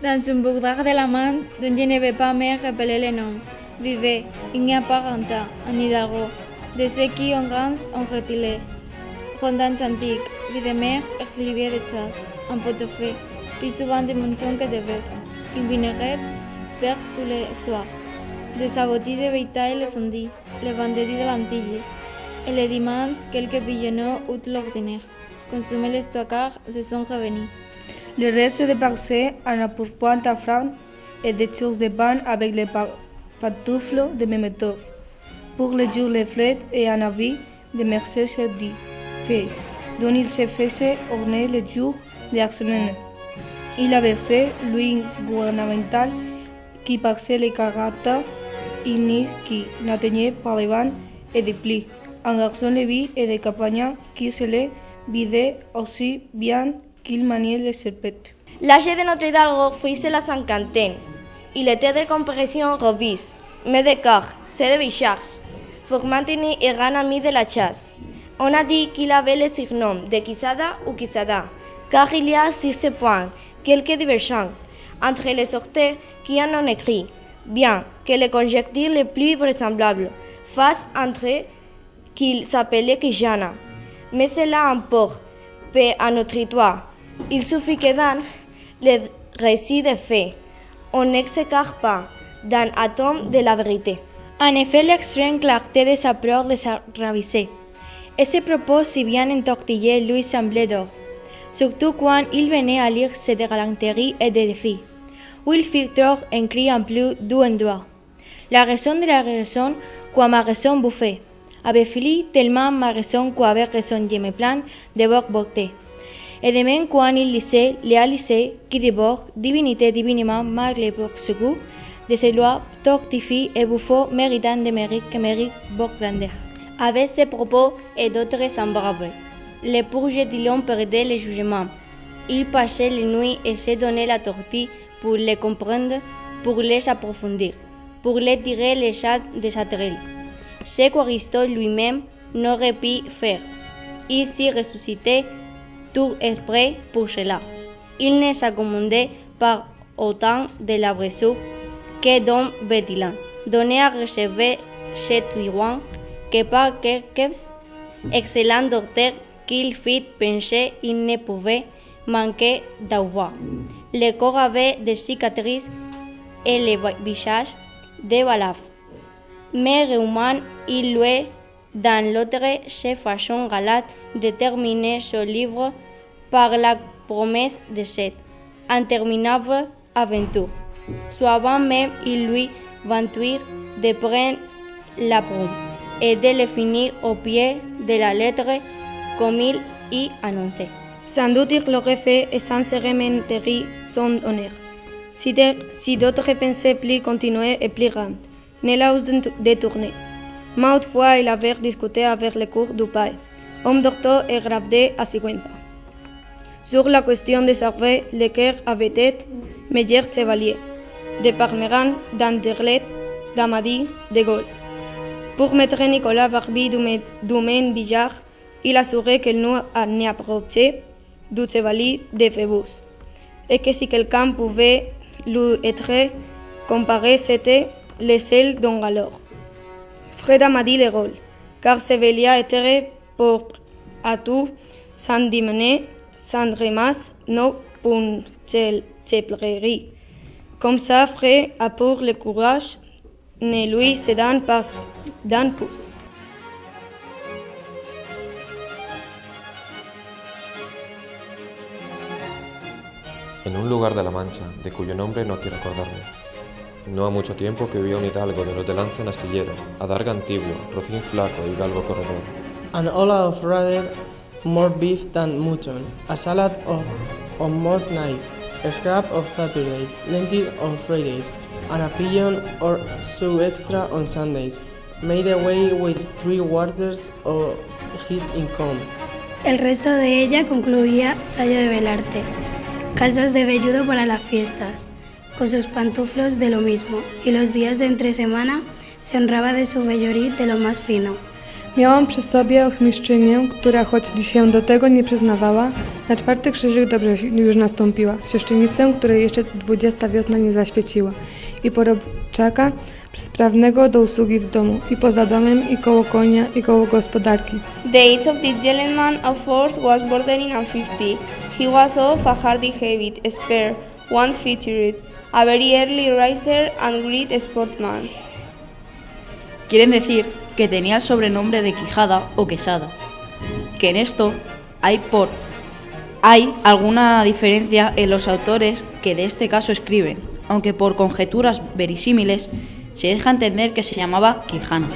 Dans un boudoir de la main, dont je ne vais pas me rappeler le nom, vivait, il n'y a pas longtemps, un hidalgo, de ceux qui en France ont retiré. Rondins antiques, vie de mer et rivière de chasse, un pot-au-feu, puis souvent des moutons que de bœufs, une vinaigrette, verse tous les soirs. Des aboutis de bétail le samedi, le vendredi de lentilles, et le dimanche, quelques pigeonneaux outre l'ordinaire, consumer les trois de son revenu. Le reste de parcelles en a pour pointe à francs et des choses de pain avec les pantoufles de même étoffe. Pour les jours les fêtes et un avis de Mercedes dit fils, dont il se faisait orner les jours de la semaine. Il a versé l'huile gouvernementale qui passait les caractères ignis qui n'atteignaient pas les vents et des plis. Un garçon de vie et de campagne qui se les vidait aussi bien qu'il maniait les serpettes. L'âge de notre hidalgo frisait la cinquantaine. Il était de comparaison robuste, mais de corps, c'est de Bicharge, formant un grand ami de la chasse. On a dit qu'il avait le surnom de Quisada ou Quisada, car il y a sur ce point quelques divergences entre les auteurs qui en ont écrit, bien que les conjectures les plus vraisemblables fassent entrer qu'il s'appelait Quijana. Mais cela importe peu à notre histoire. Il suffit que dans le récit des faits, on ne s'écarte pas d'un atome de la vérité. En effet, l'extrême clarté de sa prose les a ravisés. Et ce propos si bien entortillé lui semblait d'or, surtout quand il venait à lire ces de galanterie et de défis, où il fit trop un cri en plus d'un doigt. La raison de la raison, quoi ma raison bouffait, avait fili tellement ma raison qu'avec raison je me plains de votre beauté. Et de même quand il lisait, les lisait, qui d'abord, divinité divinement marquée pour ce goût, de ces lois tortifie et bouffo méritant de mérite que mérite votre grandeur. Avec ces propos et d'autres semblables, les pourgetillons perdaient le jugement. Il passait les nuits et se donnait la tortille pour les comprendre, pour les approfondir, pour les tirer les chats des sauterelles. Ce qu'Aristote lui-même n'aurait pu faire. Il s'y ressuscitait tout esprit pour cela. Il ne s'accommodait pas autant de la blessure que d'un vétéran, donné à recevoir chez Tuirouan que par quelques excellents docteurs qu'il fit penser il ne pouvait manquer d'avoir. Le corps avait des cicatrices et le visage des balafres. Mais Reumann, il louait dans l'autre ses façons galates de terminer ce livre par la promesse de cette interminable aventure. Soit avant même, il lui ventuire de prendre la plume et de le finir au pied de la lettre comme il y annonçait. Sans doute il l'aurait fait et sans se remettre son honneur. Si d'autres pensaient plus continuer et plus grandes, ne la ose détourner. Maintes fois il avait discuté avec le cours du père, homme docteur et gradé à 50 ans. Sur la question de savoir lequel avait été meilleur chevalier, de Parmeran, d'Anderlecht, d'Amady, de Gaulle. Pour maître Nicolas Barbie Dumaine Villard, il assurait qu'il n'y approchait du chevalier de Phébus, et que si quelqu'un pouvait lui être comparé, c'était le seul don alors. Fred Amady de Gaulle, car Sévelia était pour à tout, sans diminuer, sans remas, non une cheplerie. Comme ça, Fred a pour le courage, ne lui se donne pas d'un pouce. En un lugar de la Mancha, de cuyo nombre no quiero acordarme. No ha mucho tiempo que vivía un hidalgo de los de lanza en astillero, adarga antiguo, rocín flaco y galgo corredor. An ola of rather more beef than mutton, a salad on most nights, a scrap of Saturdays, lentil on Fridays, and a pigeon or so extra on Sundays, made away with 3/4 of his income. El resto de ella concluía sayo de velarte, calzas de velludo para las fiestas, con sus pantuflos de lo mismo, y los días de entre semana se honraba de su vellorí de lo más fino, Miałam przy sobie ochmistrzynię, która choć się do tego nie przyznawała, na 4. krzyżyk dobrze już nastąpiła, siostrzenicę, której jeszcze 20 wiosna nie zaświeciła, i porobczaka sprawnego do usługi w domu, i poza domem, i koło konia, i koło gospodarki. The age of this gentleman of force was bordering on 50. He was of a hardy habit, spare, one-featured, a very early riser and great sportsman. Quieren decir que tenía el sobrenombre de Quijada o Quesada, que en esto hay alguna diferencia en los autores que de este caso escriben, aunque por conjeturas verisímiles se deja entender que se llamaba Quijana.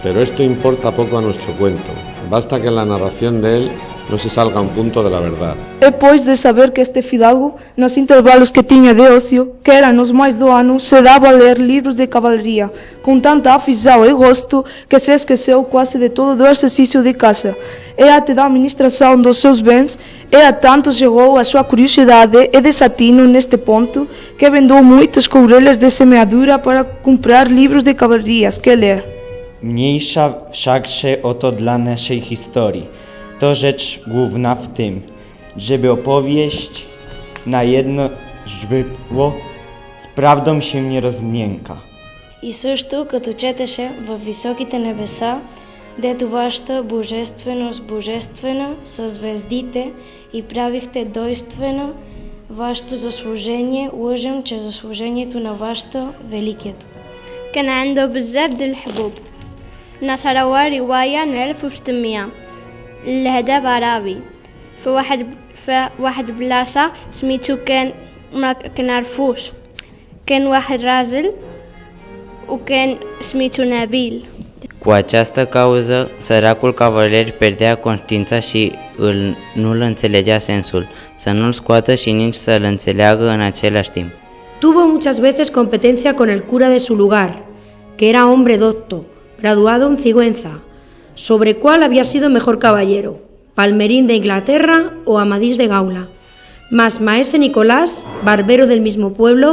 Pero esto importa poco a nuestro cuento, basta que en la narración de él no se salga un punto de la verdad. É pois de saber que este fidalgo, nos intervalos que tiña de ocio, que eran os máis do ano, se daba a ler libros de caballería, con tanta afición e gosto que se esqueceu quase de todo do exercicio de casa, e até da administración dos seus bens, e a tanto chegou a súa curiosidade e desatino neste ponto, que vendou moitas courelhas de semeadura para comprar libros de caballerías que ler. Mniejsza wszakże o to dla naszej historii. To rzecz główna w tym, żeby opowieść na jedno źródło z правдом się не разминка. И също като четеше във високите небеса, дето вашата божественост божествена със звездите и правихте дойствено вашето заслужение, лъжем, че заслужението на вашата великието. كان عنده بزاف د الحبوب. نشروا رواية من 1600 لهداب عربي في واحد بلاصة سميتو كان ما كنعرفوش. كان واحد راجل وكان سميتو نبيل. Cu această cauză, săracul cavaler pierdea conștiința și nu-l înțelegea sensul, să nu-l scoată și nici să-l înțeleagă în același timp. Tuvo muchas veces competencia con el cura de su lugar, que era hombre docto, graduado en Sigüenza, sobre cuál había sido mejor caballero, Palmerín de Inglaterra o Amadís de Gaula. Mas maese Nicolás, barbero del mismo pueblo,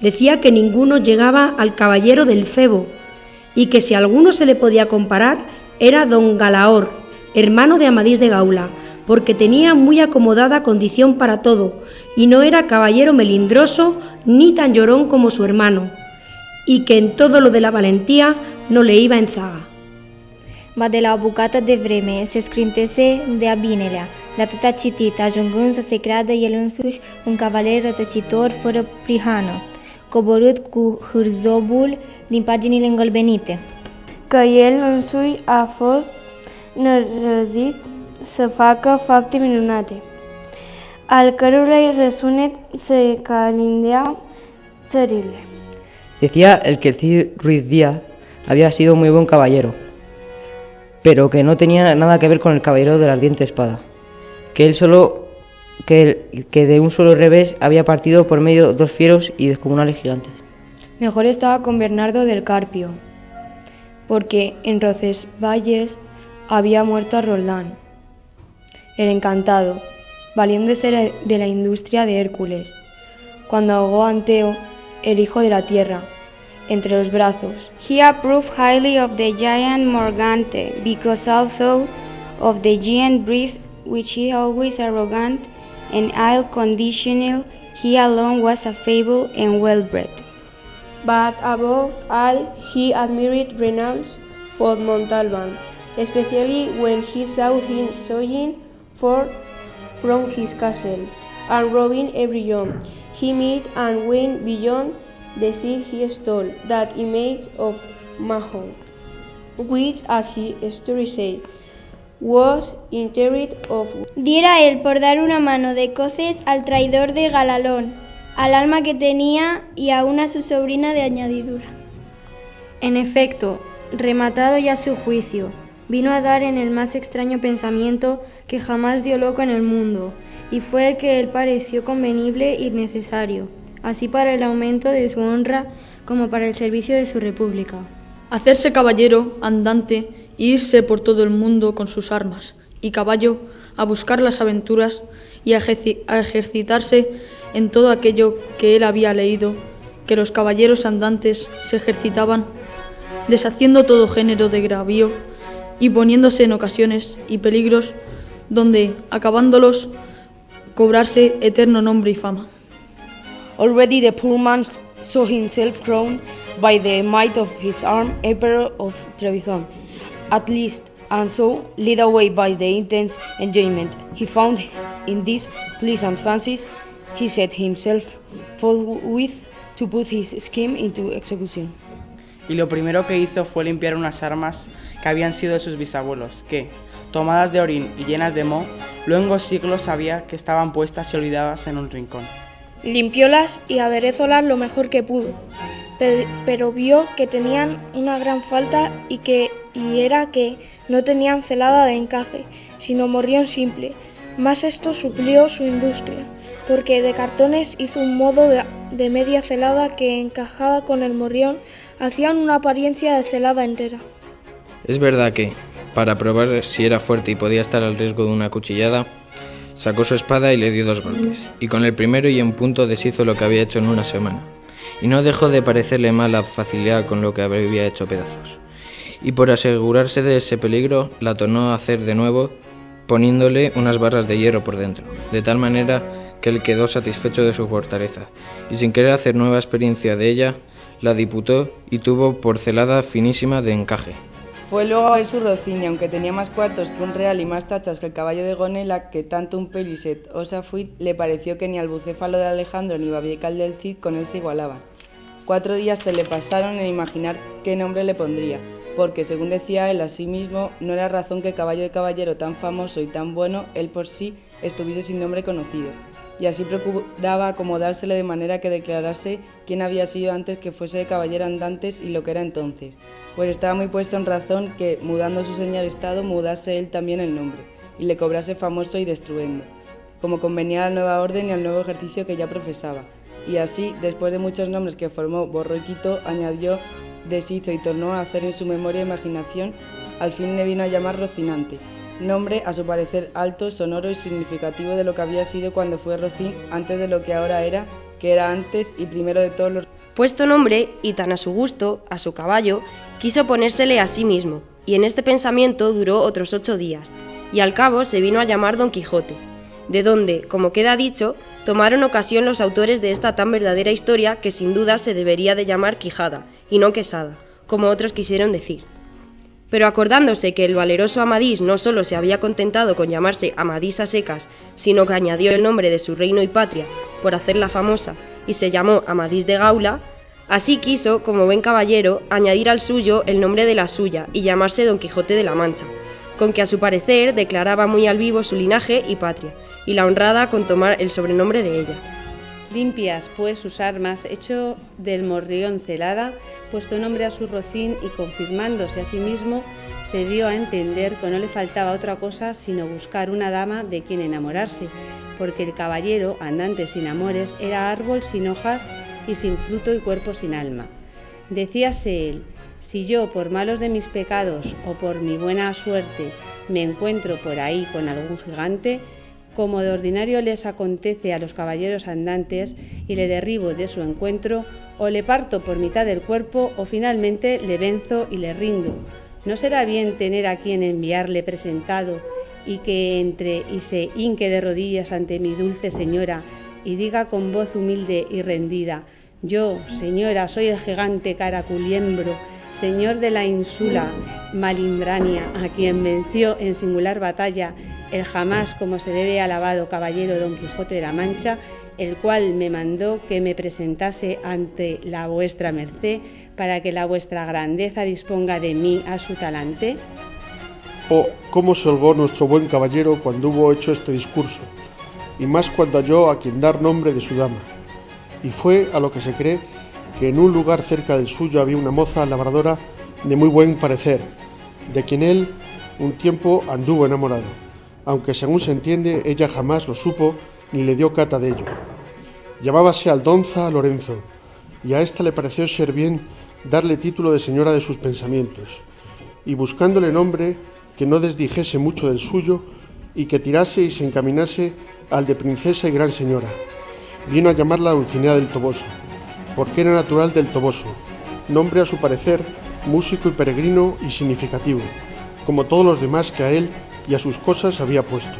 decía que ninguno llegaba al caballero del Febo, y que si alguno se le podía comparar era don Galaor, hermano de Amadís de Gaula, porque tenía muy acomodada condición para todo, y no era caballero melindroso ni tan llorón como su hermano, y que en todo lo de la valentía no le iba en zaga. Ba de la o bucată de vreme se scrintese de-a binelea, de atâta citit, ajungând să se creadă el însuși un cavaler rătăcitor fără prihană, coborât cu hârzobul din paginile îngălbenite. Că el însuși a fost nărăzit să facă fapte minunate, al cărui răsunet se calindea țările. Decía el que Cid Ruiz Díaz había sido muy buen caballero, pero que no tenía nada que ver con el caballero de la ardiente espada, que de un solo revés había partido por medio dos fieros y descomunales gigantes. Mejor estaba con Bernardo del Carpio, porque en Roncesvalles había muerto a Roldán, el encantado, valiéndose de la industria de Hércules, cuando ahogó a Anteo, el hijo de la tierra, entre los brazos. He approved highly of the giant Morgante, because also of the giant breath, which he always arrogant and ill-conditional, he alone was affable and well-bred. But above all, he admired Reynolds for Montalban, especially when he saw him sawing forth from his castle and robbing every young he met, and went beyond the seed he stole, that image of Mahon, which, as his story said, was interred of. Diera él por dar una mano de coces al traidor de Galalón, al alma que tenía y aún a su sobrina de añadidura. En efecto, rematado ya su juicio, vino a dar en el más extraño pensamiento que jamás dio loco en el mundo, y fue el que él pareció convenible y necesario, así para el aumento de su honra como para el servicio de su república. Hacerse caballero, andante, e irse por todo el mundo con sus armas y caballo a buscar las aventuras y a ejercitarse en todo aquello que él había leído, que los caballeros andantes se ejercitaban deshaciendo todo género de agravio y poniéndose en ocasiones y peligros donde, acabándolos, cobrarse eterno nombre y fama. Already the poor man saw himself crowned by the might of his arm Emperor of Trebizond, at least, and so, led away by the intense enjoyment he found in these pleasant fancies, he set himself forthwith to put his scheme into execution. Y lo primero que hizo fue limpiar unas armas que habían sido de sus bisabuelos, que, tomadas de orín y llenas de moho, luego siglos sabía que estaban puestas y olvidadas en un rincón. Limpiólas y aderezólas lo mejor que pudo, pero vio que tenían una gran falta y era que no tenían celada de encaje, sino morrión simple. Mas esto suplió su industria, porque de cartones hizo un modo de media celada que, encajada con el morrión, hacían una apariencia de celada entera. Es verdad que, para probar si era fuerte y podía estar al riesgo de una cuchillada, sacó su espada y le dio 2 golpes, y con el primero y en punto deshizo lo que había hecho en una semana, y no dejó de parecerle mal la facilidad con lo que había hecho pedazos. Y por asegurarse de ese peligro, la tornó a hacer de nuevo, poniéndole unas barras de hierro por dentro, de tal manera que él quedó satisfecho de su fortaleza, y sin querer hacer nueva experiencia de ella, la diputó y tuvo por celada finísima de encaje. Fue luego a ver su rocín, y aunque tenía más cuartos que un real y más tachas que el caballo de Gonela, que tanto un Peliset o Safuit, le pareció que ni al bucéfalo de Alejandro ni Babiecal del Cid con él se igualaban. 4 días se le pasaron en imaginar qué nombre le pondría, porque, según decía él a sí mismo, no era razón que caballo de caballero tan famoso y tan bueno, él por sí, estuviese sin nombre conocido. Y así procuraba acomodársele de manera que declarase quién había sido antes que fuese de caballero andantes y lo que era entonces, pues estaba muy puesto en razón que, mudando su señor estado, mudase él también el nombre, y le cobrase famoso y destruendo, como convenía a la nueva orden y al nuevo ejercicio que ya profesaba. Y así, después de muchos nombres que formó, borró y quitó, añadió, deshizo y tornó a hacer en su memoria e imaginación, al fin le vino a llamar Rocinante, nombre a su parecer alto, sonoro y significativo de lo que había sido cuando fue Rocín, antes de lo que ahora era, que era antes y primero de todos los... Puesto nombre, y tan a su gusto, a su caballo, quiso ponérsele a sí mismo, y en este pensamiento duró otros 8 días, y al cabo se vino a llamar Don Quijote, de donde, como queda dicho, tomaron ocasión los autores de esta tan verdadera historia que sin duda se debería de llamar Quijada, y no Quesada, como otros quisieron decir. Pero acordándose que el valeroso Amadís no solo se había contentado con llamarse Amadís a secas, sino que añadió el nombre de su reino y patria, por hacerla famosa, y se llamó Amadís de Gaula, así quiso, como buen caballero, añadir al suyo el nombre de la suya y llamarse Don Quijote de la Mancha, con que a su parecer declaraba muy al vivo su linaje y patria, y la honrada con tomar el sobrenombre de ella. Limpias, pues, sus armas, hecho del morrión celada, puesto nombre a su rocín y confirmándose a sí mismo, se dio a entender que no le faltaba otra cosa sino buscar una dama de quien enamorarse, porque el caballero, andante sin amores, era árbol sin hojas y sin fruto y cuerpo sin alma. Decíase él, si yo, por malos de mis pecados o por mi buena suerte, me encuentro por ahí con algún gigante, como de ordinario les acontece a los caballeros andantes, y le derribo de su encuentro, o le parto por mitad del cuerpo, o finalmente le venzo y le rindo. ¿No será bien tener a quien enviarle presentado, y que entre y se hinque de rodillas ante mi dulce señora, y diga con voz humilde y rendida, yo, señora, soy el gigante Caraculiembro, señor de la ínsula Malindrania, a quien venció en singular batalla el jamás como se debe alabado caballero Don Quijote de la Mancha, el cual me mandó que me presentase ante la vuestra merced para que la vuestra grandeza disponga de mí a su talante? Oh, cómo se holgó nuestro buen caballero cuando hubo hecho este discurso, y más cuando halló a quien dar nombre de su dama. Y fue a lo que se cree que en un lugar cerca del suyo había una moza labradora de muy buen parecer, de quien él un tiempo anduvo enamorado, aunque según se entiende ella jamás lo supo ni le dio cata de ello. Llamábase Aldonza Lorenzo, y a ésta le pareció ser bien darle título de señora de sus pensamientos, y buscándole nombre que no desdijese mucho del suyo y que tirase y se encaminase al de princesa y gran señora, vino a llamarla Dulcinea del Toboso, porque era natural del Toboso, nombre a su parecer músico y peregrino y significativo, como todos los demás que a él y a sus cosas había puesto.